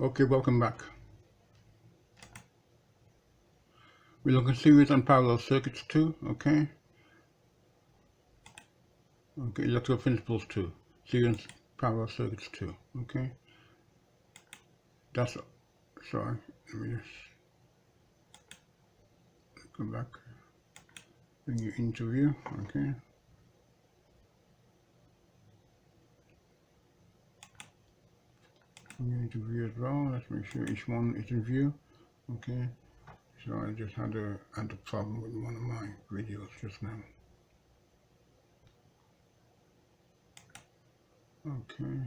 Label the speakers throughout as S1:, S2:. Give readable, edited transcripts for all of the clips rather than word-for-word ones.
S1: Okay, welcome back. We're looking at series on parallel circuits 2, okay? Okay, electrical principles 2, series parallel circuits 2, okay? That's, sorry, let me just go back, bring you into view, okay? Bring you into view as well, let's make sure each one is in view, okay? So I just had a problem with one of my videos just now. Okay.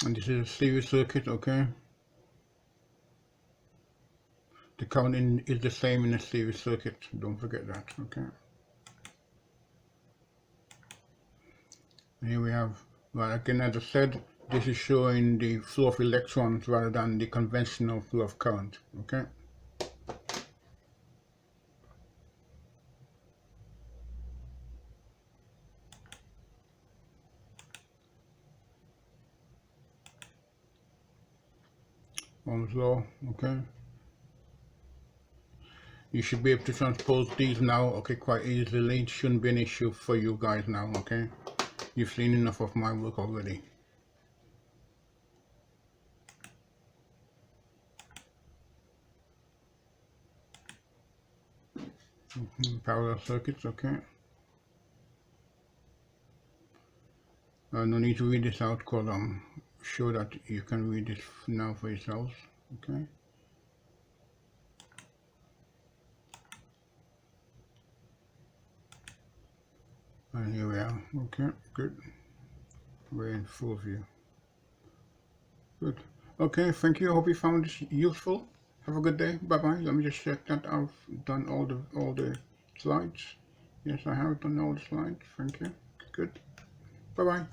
S1: And this is a series circuit, okay? The current is the same in a series circuit, don't forget that, okay? And here we have, well, again, as I said, this is showing the flow of electrons rather than the conventional flow of current, okay? Ohm's law, okay? You should be able to transpose these now, okay, quite easily. It shouldn't be an issue for you guys now, okay? You've seen enough of my work already. Parallel circuits, okay? No need to read this out because I'm sure that you can read this now for yourselves, okay? And here we are, okay, good. We're in full view. Good. Okay, thank you. I hope you found this useful. Have a good day. Bye-bye. Let me just check that I've done all the slides. Yes, I have done all the slides. Thank you. Good. Bye-bye.